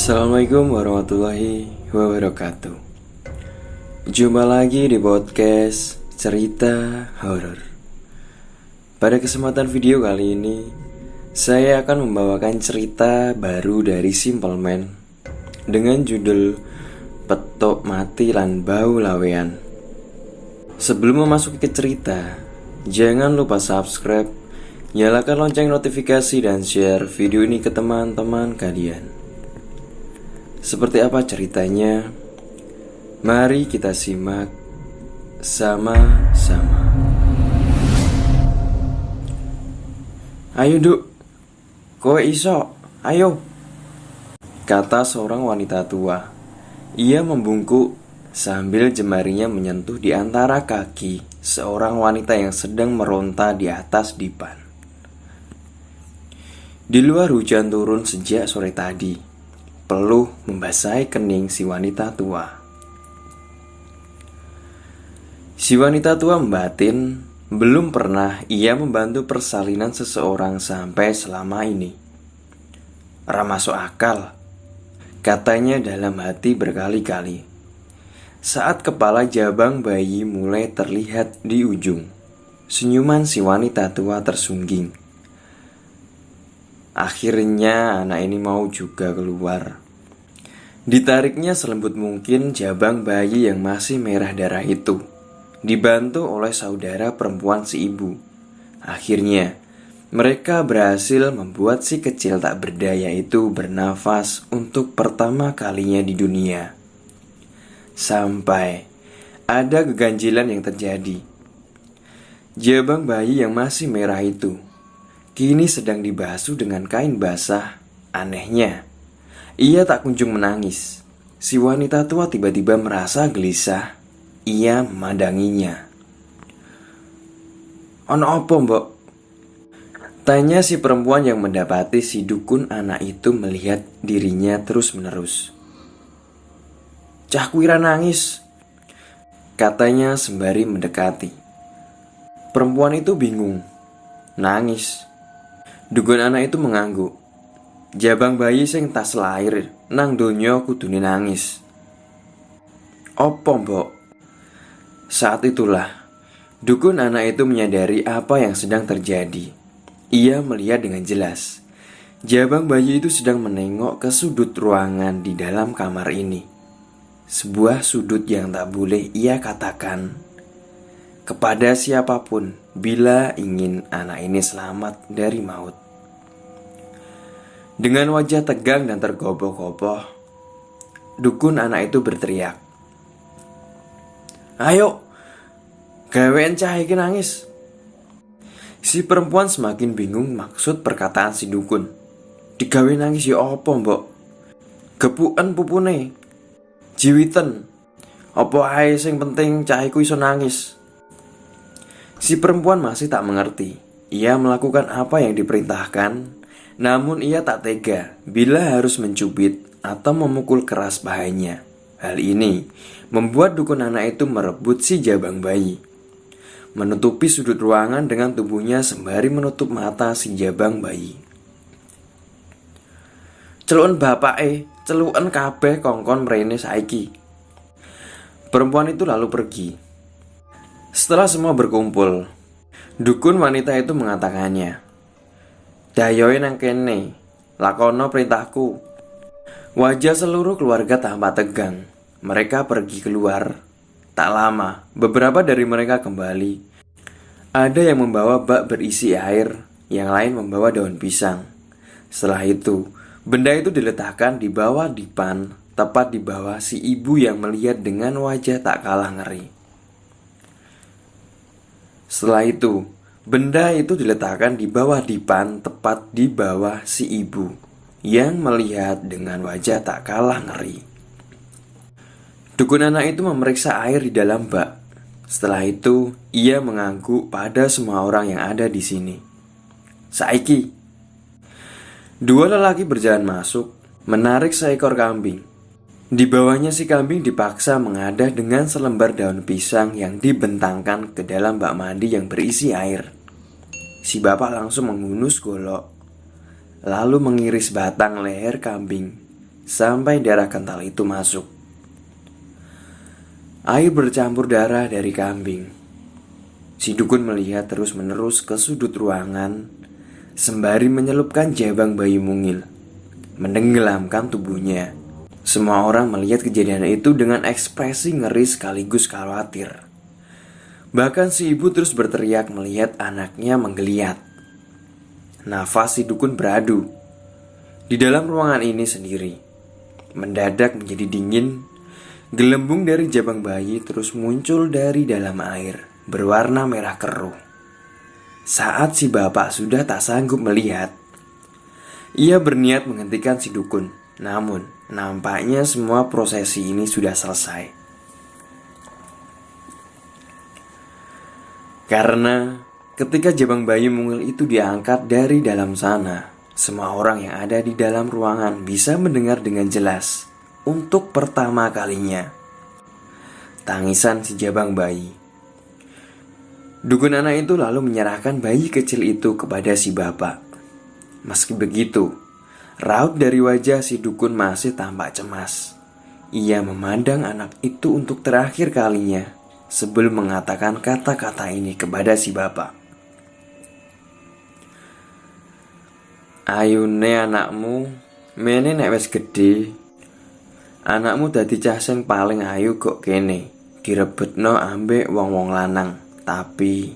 Assalamualaikum warahmatullahi wabarakatuh. Jumpa lagi di podcast Cerita Horor. Pada kesempatan video kali ini, saya akan membawakan cerita baru dari Simple Man dengan judul Petok Mati Lan Bau Lawean. Sebelum memasuki ke cerita, jangan lupa subscribe, nyalakan lonceng notifikasi dan share video ini ke teman-teman kalian. Seperti apa ceritanya? Mari kita simak sama-sama. Ayo Duk, kowe iso, ayo, kata seorang wanita tua. Ia membungkuk sambil jemarinya menyentuh di antara kaki seorang wanita yang sedang meronta di atas dipan. Di luar hujan turun sejak sore tadi. Peluh membasahi kening si wanita tua. Si wanita tua membatin, belum pernah ia membantu persalinan seseorang sampai selama ini. Ra masuk akal, katanya dalam hati berkali-kali. Saat kepala jabang bayi mulai terlihat di ujung, senyuman si wanita tua tersungging. Akhirnya anak ini mau juga keluar. Ditariknya selembut mungkin jabang bayi yang masih merah darah itu, dibantu oleh saudara perempuan si ibu. Akhirnya mereka berhasil membuat si kecil tak berdaya itu bernafas untuk pertama kalinya di dunia. Sampai ada keganjilan yang terjadi. Jabang bayi yang masih merah itu kini sedang dibasuh dengan kain basah. Anehnya, ia tak kunjung menangis. Si wanita tua tiba-tiba merasa gelisah. Ia memandanginya. "Ono opo, Mbok?" tanya si perempuan yang mendapati si dukun anak itu melihat dirinya terus-menerus. "Cah kuwi ra nangis," katanya sembari mendekati. Perempuan itu bingung. "Nangis?" Dukun anak itu mengangguk. "Jabang bayi sing tas lair nang donya kudune nangis." "Opo, Mbok?" Saat itulah dukun anak itu menyadari apa yang sedang terjadi. Ia melihat dengan jelas. Jabang bayi itu sedang menengok ke sudut ruangan di dalam kamar ini. Sebuah sudut yang tak boleh ia katakan kepada siapapun bila ingin anak ini selamat dari maut. Dengan wajah tegang dan tergopoh-gopoh, dukun anak itu berteriak, "Ayo, gawean cah iki nangis." Si perempuan semakin bingung maksud perkataan si dukun. "Digawe nangis ya apa, Mbok? Gepuken pupune, jiwiten, apa ae sing penting cah iku iso nangis." Si perempuan masih tak mengerti. Ia melakukan apa yang diperintahkan, namun ia tak tega bila harus mencubit atau memukul keras pahanya. Hal ini membuat dukun anak itu merebut si jabang bayi, menutupi sudut ruangan dengan tubuhnya sembari menutup mata si jabang bayi. "Celuken bapake, celuken kabeh kongkon mrene saiki." Perempuan itu lalu pergi. Setelah semua berkumpul, dukun wanita itu mengatakannya, "Dayoe nang kene, lakono perintahku." Wajah seluruh keluarga tampak tegang. Mereka pergi keluar. Tak lama, beberapa dari mereka kembali. Ada yang membawa bak berisi air, yang lain membawa daun pisang. Setelah itu, benda itu diletakkan di bawah dipan, tepat di bawah si ibu yang melihat dengan wajah tak kalah ngeri. Setelah itu, benda itu diletakkan di bawah dipan, tepat di bawah si ibu yang melihat dengan wajah tak kalah ngeri. Dukun anak itu memeriksa air di dalam bak. Setelah itu, ia mengangguk pada semua orang yang ada di sini. "Saiki." Dua lelaki berjalan masuk, menarik seekor kambing. Di bawahnya si kambing dipaksa mengadah dengan selembar daun pisang yang dibentangkan ke dalam bak mandi yang berisi air. Si bapak langsung menghunus golok, lalu mengiris batang leher kambing sampai darah kental itu masuk. Air bercampur darah dari kambing. Si dukun melihat terus-menerus ke sudut ruangan sembari menyelupkan jabang bayi mungil, menenggelamkan tubuhnya. Semua orang melihat kejadian itu dengan ekspresi ngeri sekaligus khawatir. Bahkan si ibu terus berteriak melihat anaknya menggeliat. Nafas si dukun beradu di dalam ruangan ini sendiri. Mendadak menjadi dingin. Gelembung dari jabang bayi terus muncul dari dalam air, berwarna merah keruh. Saat si bapak sudah tak sanggup melihat, ia berniat menghentikan si dukun. Namun, nampaknya semua prosesi ini sudah selesai. Karena ketika jabang bayi mungil itu diangkat dari dalam sana, semua orang yang ada di dalam ruangan bisa mendengar dengan jelas untuk pertama kalinya tangisan si jabang bayi. Dukun anak itu lalu menyerahkan bayi kecil itu kepada si bapak. Meski begitu, raut dari wajah si dukun masih tampak cemas. Ia memandang anak itu untuk terakhir kalinya sebelum mengatakan kata-kata ini kepada si bapak. "Ayune anakmu, mene nek wis gedhe. Anakmu dadi cah sing paling ayu kok kene, direbutno ambek wong-wong lanang." Tapi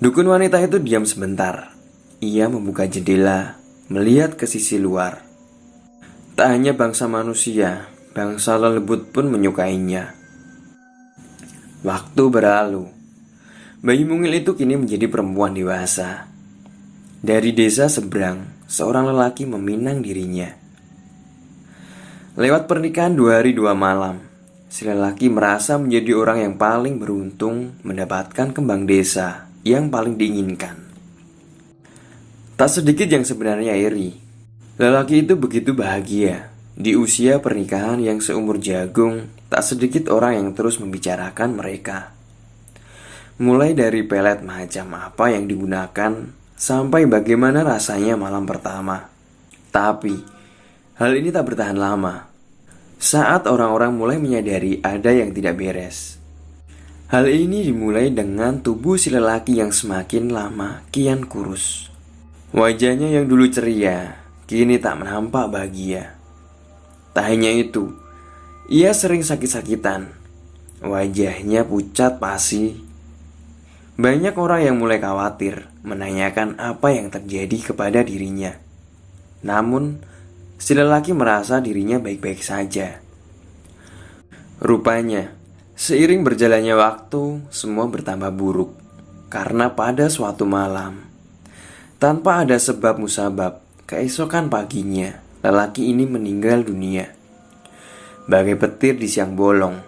dukun wanita itu diam sebentar. Ia membuka jendela, melihat ke sisi luar. Tak hanya bangsa manusia, bangsa lelebut pun menyukainya. Waktu berlalu. Bayi mungil itu kini menjadi perempuan dewasa. Dari desa seberang, seorang lelaki meminang dirinya. Lewat pernikahan 2 hari 2 malam, si lelaki merasa menjadi orang yang paling beruntung mendapatkan kembang desa yang paling diinginkan. Tak sedikit yang sebenarnya iri. Lelaki itu begitu bahagia. Di usia pernikahan yang seumur jagung, tak sedikit orang yang terus membicarakan mereka. Mulai dari pelet macam apa yang digunakan, sampai bagaimana rasanya malam pertama. Tapi hal ini tak bertahan lama. Saat orang-orang mulai menyadari ada yang tidak beres. Hal ini dimulai dengan tubuh si lelaki yang semakin lama kian kurus. Wajahnya yang dulu ceria, kini tak nampak bahagia. Tak hanya itu, ia sering sakit-sakitan. Wajahnya pucat pasi. Banyak orang yang mulai khawatir, menanyakan apa yang terjadi kepada dirinya. Namun, si lelaki merasa dirinya baik-baik saja. Rupanya, seiring berjalannya waktu, semua bertambah buruk. Karena pada suatu malam, tanpa ada sebab musabab, keesokan paginya, lelaki ini meninggal dunia. Bagai petir di siang bolong.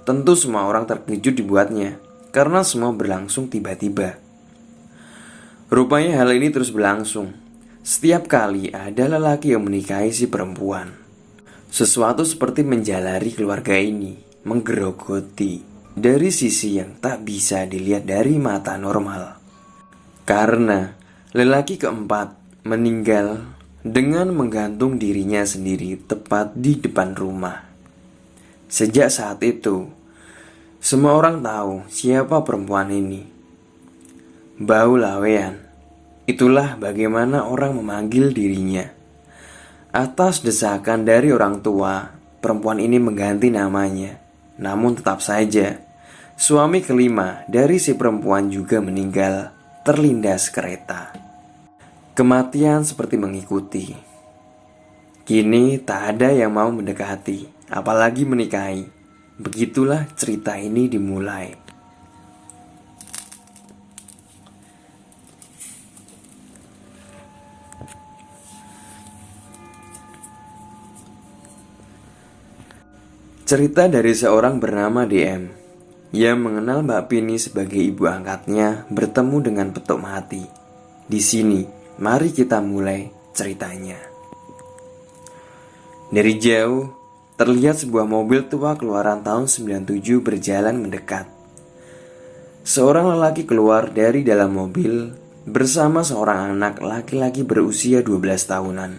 Tentu semua orang terkejut dibuatnya, karena semua berlangsung tiba-tiba. Rupanya hal ini terus berlangsung. Setiap kali ada lelaki yang menikahi si perempuan, sesuatu seperti menjalari keluarga ini, menggerogoti dari sisi yang tak bisa dilihat dari mata normal. Karena lelaki keempat meninggal dengan menggantung dirinya sendiri tepat di depan rumah. Sejak saat itu, semua orang tahu siapa perempuan ini. Bau lawean. Itulah bagaimana orang memanggil dirinya. Atas desakan dari orang tua, perempuan ini mengganti namanya. Namun tetap saja, suami kelima dari si perempuan juga meninggal terlindas kereta. Kematian seperti mengikuti. Kini tak ada yang mau mendekati, apalagi menikahi. Begitulah cerita ini dimulai. Cerita dari seorang bernama DM yang mengenal Mbak Pini sebagai ibu angkatnya bertemu dengan petuk mati. Di sini, mari kita mulai ceritanya. Dari jauh, terlihat sebuah mobil tua keluaran tahun 97 berjalan mendekat. Seorang lelaki keluar dari dalam mobil bersama seorang anak laki-laki berusia 12 tahunan.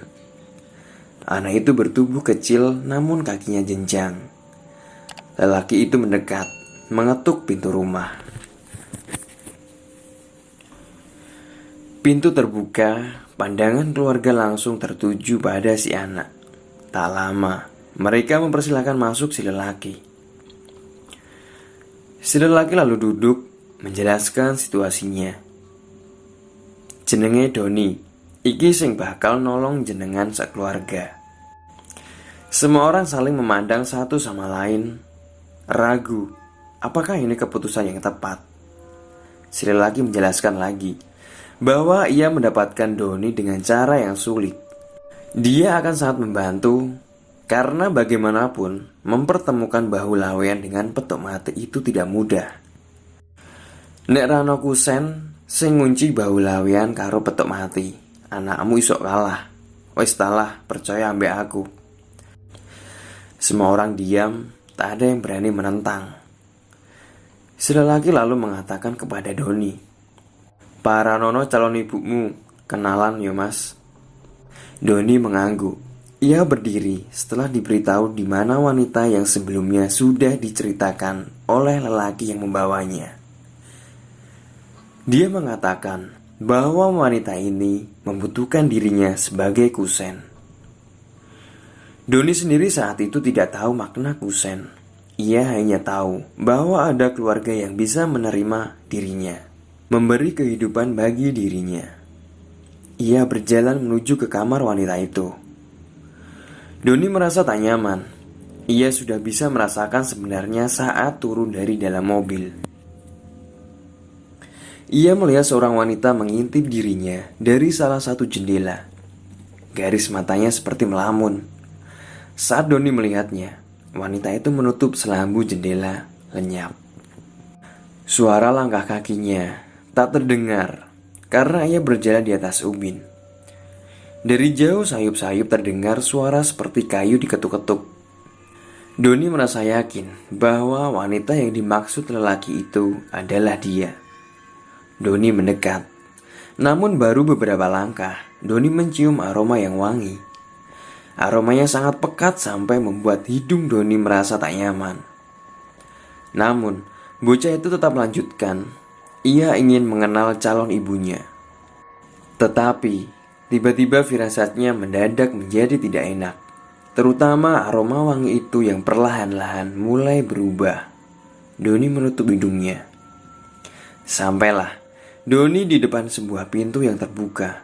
Anak itu bertubuh kecil namun kakinya jenjang. Lelaki itu mendekat, mengetuk pintu rumah. Pintu terbuka, pandangan keluarga langsung tertuju pada si anak. Tak lama, mereka mempersilahkan masuk si lelaki. Si lelaki lalu duduk, menjelaskan situasinya. Jenenge Doni, iki sing bakal nolong jenengan sekeluarga. Semua orang saling memandang satu sama lain, ragu, apakah ini keputusan yang tepat? Si lelaki menjelaskan lagi bahwa ia mendapatkan Doni dengan cara yang sulit. Dia akan sangat membantu, karena bagaimanapun mempertemukan bahu lawean dengan petuk mati itu tidak mudah. Nek rano kusen sing ngunci bahu lawean karo petuk mati, anakmu isok kalah. Wis talah, percaya ambek aku. Semua orang diam, tak ada yang berani menentang. Si lelaki lalu mengatakan kepada Doni, "Para nono calon ibumu, kenalan yo mas." Doni mengangguk. Ia berdiri setelah diberitahu di mana wanita yang sebelumnya sudah diceritakan oleh lelaki yang membawanya. Dia mengatakan bahwa wanita ini membutuhkan dirinya sebagai kusen. Doni sendiri saat itu tidak tahu makna kusen. Ia hanya tahu bahwa ada keluarga yang bisa menerima dirinya, memberi kehidupan bagi dirinya. Ia berjalan menuju ke kamar wanita itu. Doni merasa tak nyaman. Ia sudah bisa merasakan sebenarnya saat turun dari dalam mobil. Ia melihat seorang wanita mengintip dirinya dari salah satu jendela. Garis matanya seperti melamun. Saat Doni melihatnya, wanita itu menutup selambu jendela lenyap. Suara langkah kakinya tak terdengar karena ia berjalan di atas ubin. Dari jauh sayup-sayup terdengar suara seperti kayu diketuk-ketuk. Doni merasa yakin bahwa wanita yang dimaksud lelaki itu adalah dia. Doni mendekat. Namun baru beberapa langkah, Doni mencium aroma yang wangi. Aromanya sangat pekat sampai membuat hidung Doni merasa tak nyaman. Namun, bocah itu tetap melanjutkan. Ia ingin mengenal calon ibunya. Tetapi, tiba-tiba firasatnya mendadak menjadi tidak enak. Terutama aroma wangi itu yang perlahan-lahan mulai berubah. Doni menutup hidungnya. Sampailah Doni di depan sebuah pintu yang terbuka.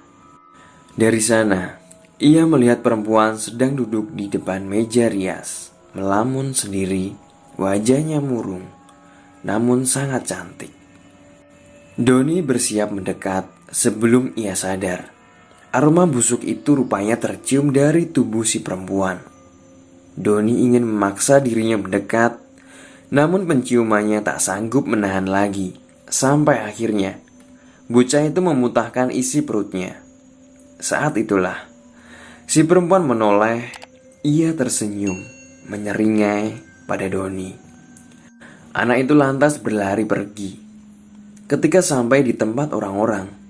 Dari sana, ia melihat perempuan sedang duduk di depan meja rias, melamun sendiri, wajahnya murung, namun sangat cantik. Doni bersiap mendekat sebelum ia sadar. Aroma busuk itu rupanya tercium dari tubuh si perempuan. Doni ingin memaksa dirinya mendekat, namun penciumannya tak sanggup menahan lagi. Sampai akhirnya, bocah itu memutahkan isi perutnya. Saat itulah, si perempuan menoleh. Ia tersenyum, menyeringai pada Doni. Anak itu lantas berlari pergi. Ketika sampai di tempat orang-orang,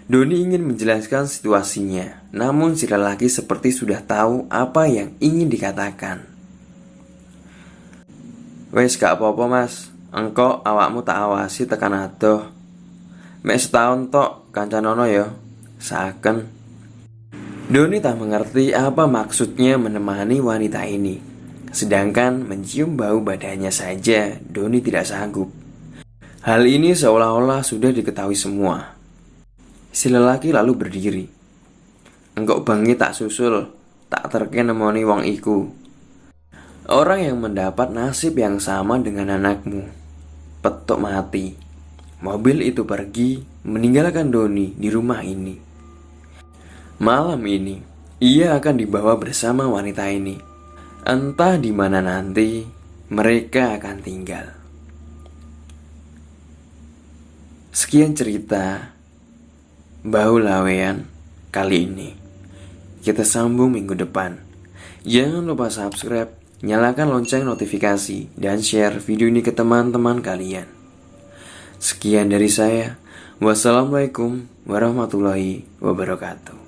Doni ingin menjelaskan situasinya, namun si lelaki seperti sudah tahu apa yang ingin dikatakan. "Wes gak apa-apa mas, engkau awakmu tak awasi tekan adoh. Mek setahun tok kancanono ya, saken." Doni tak mengerti apa maksudnya menemani wanita ini. Sedangkan mencium bau badannya saja Doni tidak sanggup. Hal ini seolah-olah sudah diketahui semua. Si lelaki lalu berdiri. "Engkau bengi tak susul, tak terke nemoni wong iku. Orang yang mendapat nasib yang sama dengan anakmu. Petuk mati." Mobil itu pergi, meninggalkan Doni di rumah ini. Malam ini, ia akan dibawa bersama wanita ini. Entah di mana nanti mereka akan tinggal. Sekian cerita Bahu Lawean kali ini. Kita sambung minggu depan. Jangan lupa subscribe, nyalakan lonceng notifikasi, dan share video ini ke teman-teman kalian. Sekian dari saya. Wassalamualaikum warahmatullahi wabarakatuh.